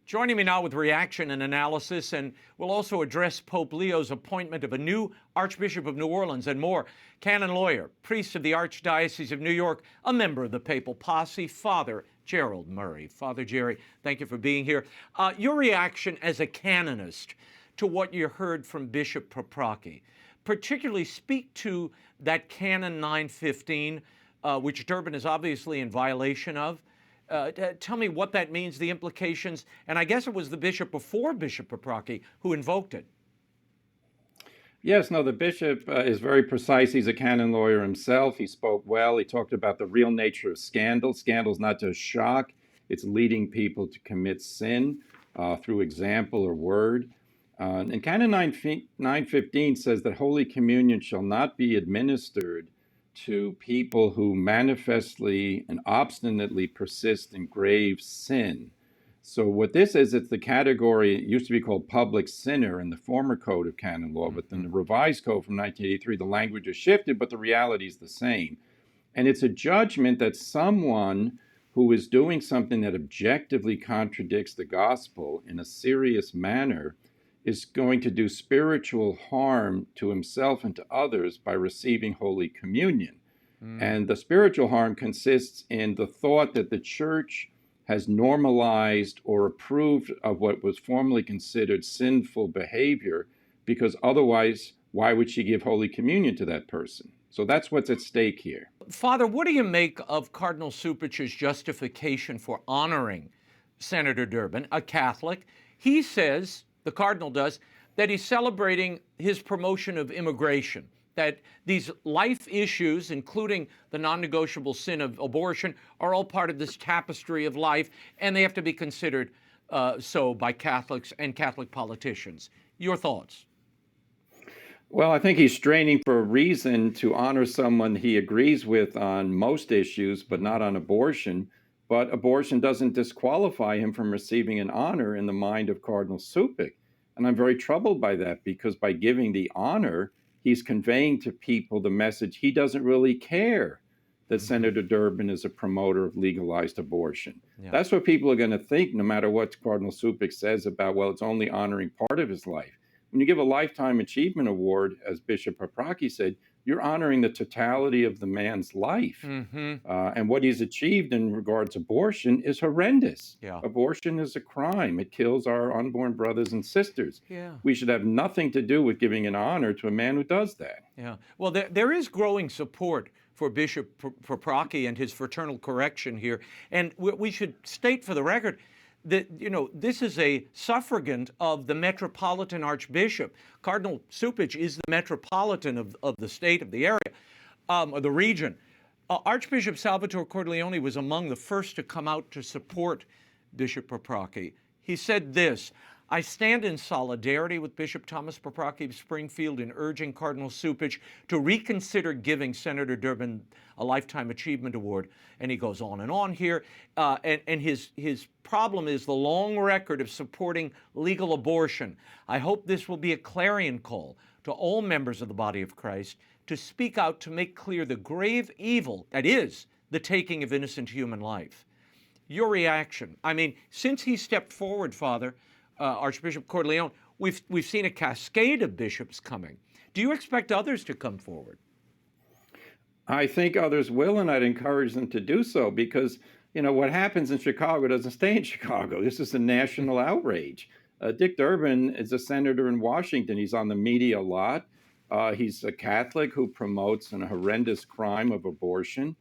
Joining me now with reaction and analysis, and we'll also address Pope Leo's appointment of a new Archbishop of New Orleans and more. Canon lawyer, priest of the Archdiocese of New York, a member of the papal posse, Father Gerald Murray. Father Jerry, thank you for being here. Your reaction as a canonist to what you heard from Bishop Paprocki, particularly speak to that Canon 915, which Durbin is obviously in violation of. Tell me what that means, the implications, and I guess it was the bishop before Bishop Paprocki who invoked it. Yes, no, the bishop is very precise. He's a canon lawyer himself. He spoke well. He talked about the real nature of scandal. Scandal is not just shock. It's leading people to commit sin through example or word. And Canon 915 says that Holy Communion shall not be administered to people who manifestly and obstinately persist in grave sin. So what this is, it's the category, it used to be called public sinner in the former code of canon law, but in the revised code from 1983, the language has shifted, but the reality is the same. And it's a judgment that someone who is doing something that objectively contradicts the gospel in a serious manner is going to do spiritual harm to himself and to others by receiving Holy Communion. And the spiritual harm consists in the thought that the church has normalized or approved of what was formerly considered sinful behavior, because otherwise, why would she give Holy Communion to that person? So that's what's at stake here. Father, what do you make of Cardinal Cupich's justification for honoring Senator Durbin, a Catholic? He says, the Cardinal does, that he's celebrating his promotion of immigration, that these life issues, including the non-negotiable sin of abortion, are all part of this tapestry of life, and they have to be considered so by Catholics and Catholic politicians. Your thoughts? Well, I think he's straining for a reason to honor someone he agrees with on most issues, but not on abortion. But abortion doesn't disqualify him from receiving an honor in the mind of Cardinal Cupich. And I'm very troubled by that, because by giving the honor, he's conveying to people the message he doesn't really care that Senator Durbin is a promoter of legalized abortion. Yeah. That's what people are going to think, no matter what Cardinal Cupich says about, well, it's only honoring part of his life. When you give a Lifetime Achievement Award, as Bishop Paprocki said, you're honoring the totality of the man's life. And what he's achieved in regards to abortion is horrendous. Yeah. Abortion is a crime. It kills our unborn brothers and sisters. Yeah. We should have nothing to do with giving an honor to a man who does that. Yeah. Well, there is growing support for Bishop Paprocki and his fraternal correction here. And we should state for the record that, you know, this is a suffragan of the Metropolitan Archbishop. Cardinal Cupich is the Metropolitan of the state, of the area, or the region. Archbishop Salvatore Cordileone was among the first to come out to support Bishop Paprocki. He said this: I stand in solidarity with Bishop Thomas Paprocki of Springfield in urging Cardinal Cupich to reconsider giving Senator Durbin a Lifetime Achievement Award. And he goes on here. And his problem is the long record of supporting legal abortion. I hope this will be a clarion call to all members of the body of Christ to speak out to make clear the grave evil that is the taking of innocent human life. Your reaction? I mean, since he stepped forward, Father, Archbishop Cordileone, we've seen a cascade of bishops coming. Do you expect others to come forward? I think others will, and I'd encourage them to do so, because, you know, what happens in Chicago doesn't stay in Chicago. This is a national outrage. Dick Durbin is a senator in Washington. He's on the media a lot. He's a Catholic who promotes an horrendous crime of abortion.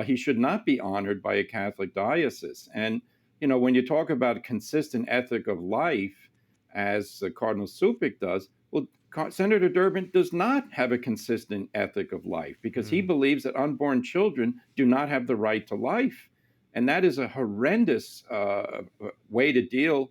He should not be honored by a Catholic diocese. And you know, when you talk about a consistent ethic of life, as Cardinal Cupich does, well, Senator Durbin does not have a consistent ethic of life, because he believes that unborn children do not have the right to life. And that is a horrendous way to deal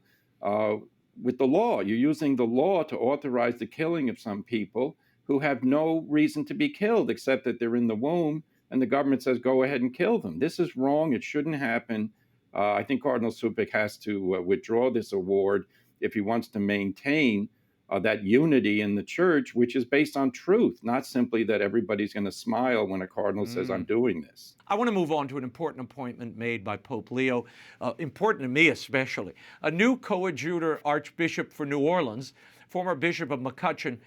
with the law. You're using the law to authorize the killing of some people who have no reason to be killed, except that they're in the womb, and the government says, go ahead and kill them. This is wrong. It shouldn't happen. I think Cardinal Cupich has to withdraw this award if he wants to maintain that unity in the church, which is based on truth, not simply that everybody's going to smile when a cardinal says, I'm doing this. I want to move on to an important appointment made by Pope Leo, important to me especially. A new coadjutor Archbishop for New Orleans, former Bishop of McCutcheon,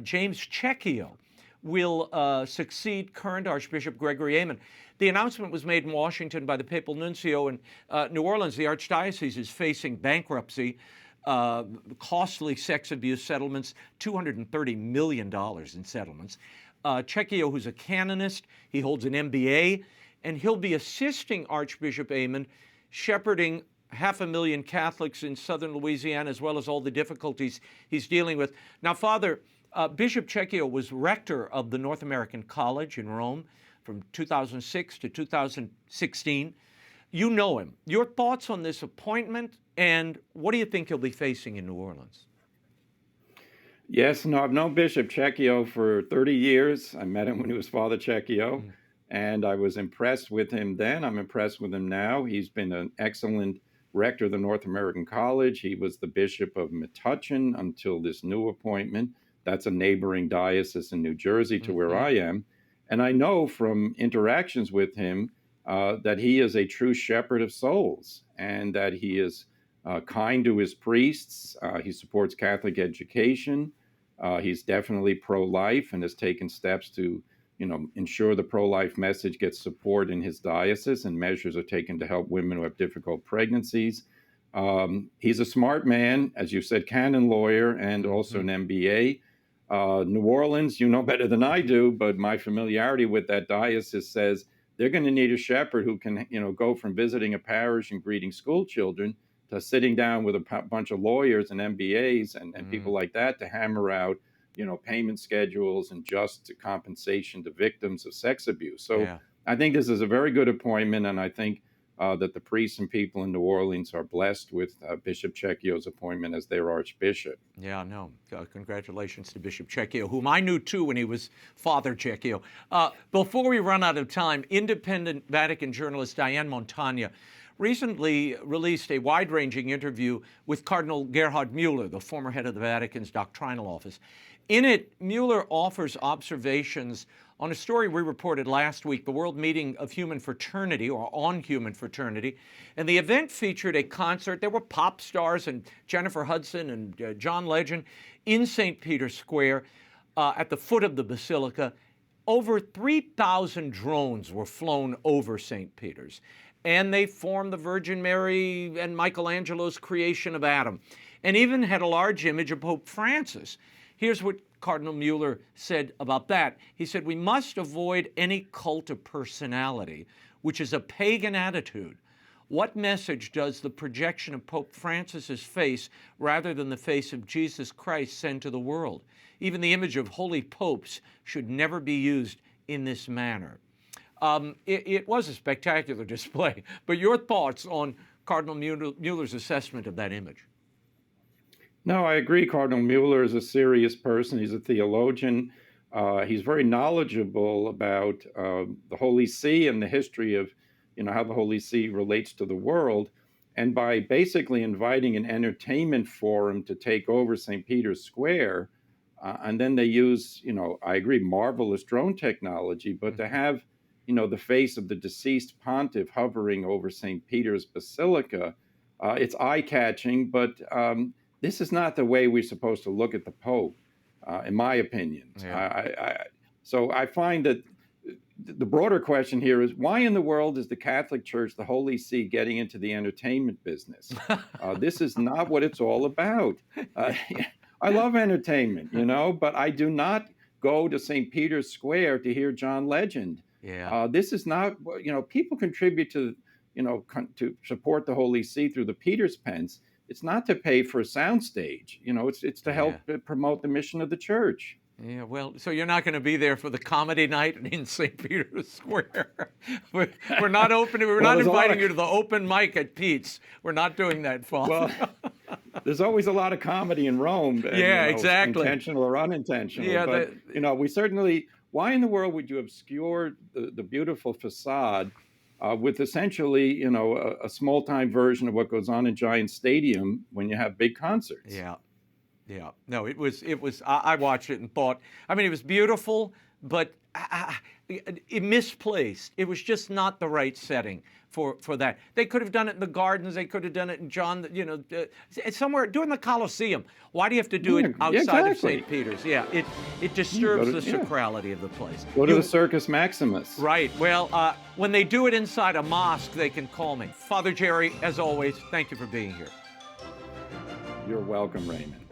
James Checchio, will succeed current Archbishop Gregory Aymon. The announcement was made in Washington by the Papal Nuncio in New Orleans. The Archdiocese is facing bankruptcy, costly sex abuse settlements, $230 million in settlements. Checchio, who's a canonist, he holds an MBA, and he'll be assisting Archbishop Aymon, shepherding 500,000 Catholics in southern Louisiana, as well as all the difficulties he's dealing with. Now, Father, Bishop Checchio was rector of the North American College in Rome from 2006 to 2016. You know him. Your thoughts on this appointment, and what do you think he'll be facing in New Orleans? Yes, no, I've known Bishop Checchio for 30 years. I met him when he was Father Checchio, and I was impressed with him then. I'm impressed with him now. He's been an excellent rector of the North American College. He was the Bishop of Metuchen until this new appointment. That's a neighboring diocese in New Jersey to where I am. And I know from interactions with him that he is a true shepherd of souls, and that he is kind to his priests. He supports Catholic education. He's definitely pro-life and has taken steps to, ensure the pro-life message gets support in his diocese, and measures are taken to help women who have difficult pregnancies. He's a smart man, as you said, canon lawyer, and also an MBA. New Orleans, you know better than I do, but my familiarity with that diocese says they're going to need a shepherd who can, go from visiting a parish and greeting school children to sitting down with a bunch of lawyers and MBAs and people like that to hammer out, payment schedules and just compensation to victims of sex abuse. So I think this is a very good appointment, and I think that the priests and people in New Orleans are blessed with Bishop Checchio's appointment as their archbishop. Yeah, no. Congratulations to Bishop Checchio, whom I knew too when he was Father Checchio. Before we run out of time, independent Vatican journalist Diane Montagna recently released a wide-ranging interview with Cardinal Gerhard Mueller, the former head of the Vatican's doctrinal office. In it, Mueller offers observations on a story we reported last week, the World Meeting of Human Fraternity, or on Human Fraternity. And the event featured a concert. There were pop stars and Jennifer Hudson and John Legend in St. Peter's Square at the foot of the Basilica. Over 3,000 drones were flown over St. Peter's, and they formed the Virgin Mary and Michelangelo's creation of Adam, and even had a large image of Pope Francis. Here's what Cardinal Mueller said about that. He said, "We must avoid any cult of personality, which is a pagan attitude. What message does the projection of Pope Francis's face rather than the face of Jesus Christ send to the world? Even the image of holy popes should never be used in this manner." It was a spectacular display, but your thoughts on Cardinal Mueller's assessment of that image? No, I agree. Cardinal Mueller is a serious person. He's a theologian. He's very knowledgeable about the Holy See and the history of, how the Holy See relates to the world. And by basically inviting an entertainment forum to take over St. Peter's Square, and then they use, I agree, marvelous drone technology, but to have, the face of the deceased pontiff hovering over St. Peter's Basilica, it's eye-catching, but this is not the way we're supposed to look at the Pope, in my opinion. Yeah. So I find that the broader question here is, why in the world is the Catholic Church, the Holy See, getting into the entertainment business? This is not what it's all about. I love entertainment, but I do not go to St. Peter's Square to hear John Legend. Yeah. This is not, people contribute to, to support the Holy See through the Peter's Pence. It's not to pay for a soundstage. It's to help promote the mission of the church. Yeah, well, so you're not going to be there for the comedy night in St. Peter's Square. We're not opening. We're not inviting you to the open mic at Pete's. We're not doing that, Father. Well, there's always a lot of comedy in Rome. And, exactly. Intentional or unintentional. Yeah, but we certainly. Why in the world would you obscure the beautiful facade with essentially, a small-time version of what goes on in Giant Stadium when you have big concerts? Yeah. Yeah. No, it was. I watched it and thought. I mean, it was beautiful, but it misplaced. It was just not the right setting for that. They could have done it in the gardens. They could have done it in somewhere doing the Colosseum. Why do you have to do it outside of St. Peter's? Yeah, it disturbs the sacrality of the place. Go to the Circus Maximus. Right. Well, when they do it inside a mosque, they can call me. Father Jerry, as always, thank you for being here. You're welcome, Raymond.